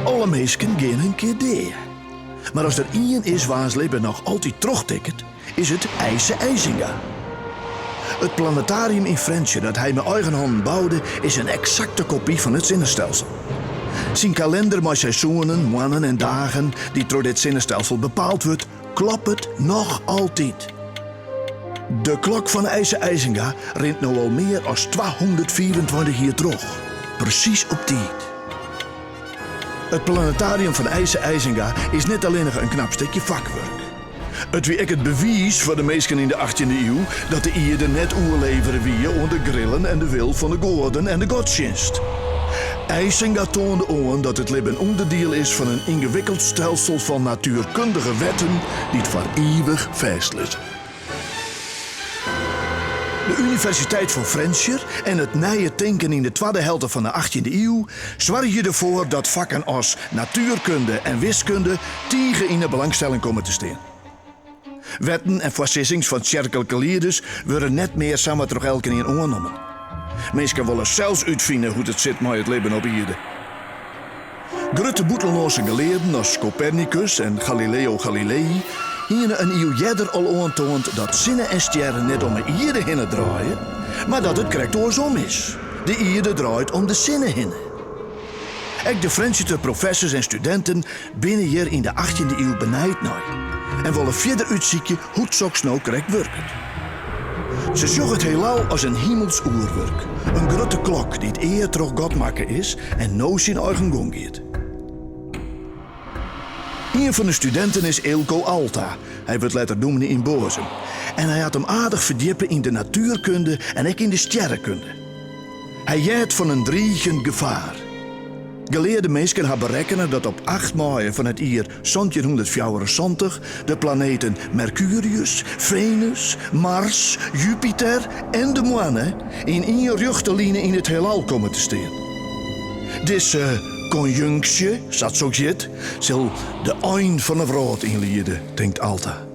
Alle mensen gaan een keer deel. Maar als er één is waar ze leven nog altijd terugtikt, is het IJse IJzinga. Het planetarium in Friendshire dat hij met eigen handen bouwde, is een exacte kopie van het zinnestelsel. Zijn kalender met seizoenen, maanden en dagen die door dit zinnestelsel bepaald wordt, klopt het nog altijd. De klok van IJse IJzinga rent nu al meer dan 224 jaar terug. Precies op tijd. Het planetarium van IJse IJzinga is niet alleen nog een knap stukje vakwerk. Het wie ik het bewijs voor de mensen in de 18e eeuw dat de Ierde net oerleveren wie onder de grillen en de wil van de goden en de godsdienst. IJzinga toonde aan dat het leven een onderdeel is van een ingewikkeld stelsel van natuurkundige wetten die het voor eeuwig vastleggen. De Universiteit van Friendshire en het nieuwe denken in de tweede helft van de 18e eeuw zorgen ervoor dat vakken als natuurkunde en wiskunde tegen in de belangstelling komen te staan. Wetten en voorzissings van kerkelijke leerders worden net meer samen terug elke keer aangenomen. Mensen willen zelfs uitvinden hoe het zit met het leven op aarde. Grote boetelloze geleerden als Copernicus en Galileo Galilei hier een eeuw eerder al aantoont dat zinnen en sterren niet om de aarde heen draaien, maar dat het correct andersom is. De aarde draait om de zinnen heen. Ook de Friendshire professors en studenten binnen hier in de 18e eeuw benijd naar en willen verder uitzoeken hoe het zo snel correct werkt. Ze zorgen het heelal als een hemels oerwerk. Een grote klok die het eer terug God maken is en nooit zijn eigen gang gaat. Een van de studenten is Eelco Alta. Hij wordt later dominee in Bozem. En hij had hem aardig verdiepen in de natuurkunde en ook in de sterrenkunde. Hij jaart van een dreigend gevaar. Geleerde mensen hebben berekenen dat op 8 mei van het jaar 1774 de planeten Mercurius, Venus, Mars, Jupiter en de maan in één rechte linie in het heelal komen te staan. Deze conjunctie, zat zo zit, zal de eind van de wereld inleiden, denkt Alta.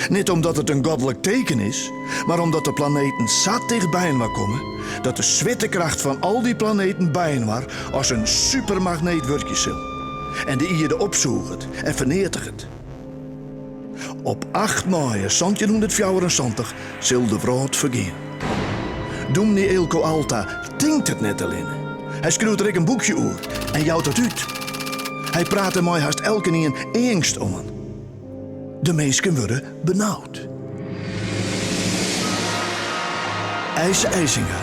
Niet omdat het een goddelijk teken is, maar omdat de planeten zo dichtbij elkaar komen, dat de zwittekracht van al die planeten bij elkaar als een supermagneet werken zal. En de aarde opzoekt en vernietigt. Op 8 mei 1774 zal de wereld vergaan. Dominee Eelco Alta denkt het net alleen. Hij schreeuwt er ook een boekje over en jouwt het uit. Hij praat er mij haast elke keer angst om. De mensen worden benauwd. IJse IJzinga,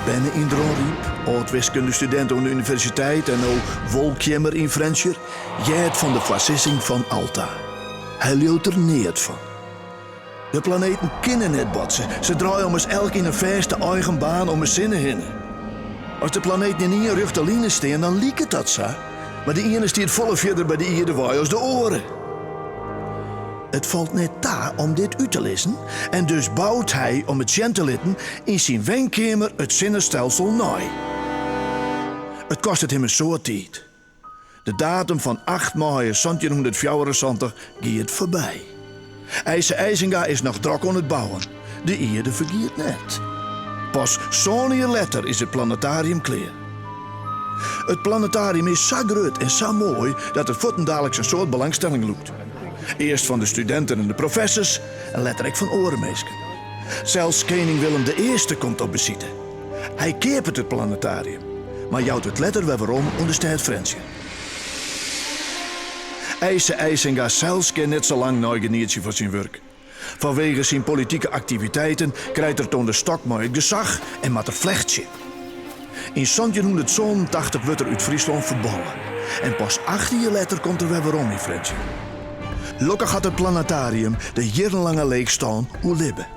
binnen in Dronriep, oud-wiskundestudent aan de universiteit en ook wolkjemmer in Friendshire, jaart van de voorzissing van Alta. Hij leeuwt er niet van. De planeten kunnen net botsen. Ze draaien om eens elk in een vaste eigen baan om een zinnen heen. Als de planeten in één rechte linie staan, dan lijkt het dat zo. Maar de ene staat volle verder bij de aarde waai als de oren. Het valt net daar om dit uit te lezen en dus bouwt hij om het zien te litten in zijn wenkamer het zinnenstelsel naai. Het kost het hem een soort tijd. De datum van 8 mei 1774 gaat voorbij. IJse IJzinga is nog druk aan het bouwen. De aarde vergiet net. Pas zo'n jaar later is het planetarium klaar. Het planetarium is zo groot en zo mooi dat het voetendaallijks een soort belangstelling loopt. Eerst van de studenten en de professors en later ook van orenmeesken. Zelfs koning Willem I komt op bezoek. Hij keert het planetarium, maar jouwt het letter weer waarom onder staat Friendshire. IJse IJzinga zelfs kent net zo lang neugenietje voor zijn werk. Vanwege zijn politieke activiteiten krijgt er toen de stok mooi gezag en met een vlechtje. In 1787 wordt er uit Friesland verbannen. En pas 18 jaar later komt er weer waarom in Friendshire. Gelukkig had het planetarium de jarenlange leeg staan hoe libben.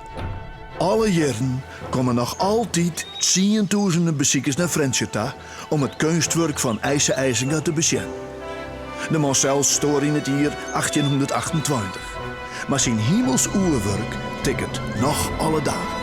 Alle jaren komen nog altijd tienduizenden bezoekers naar Friendshire om het kunstwerk van IJse IJzinga te bezien. De man zelf stoort in het jaar 1828. Maar zijn hemels oerwerk tikt nog alle dagen.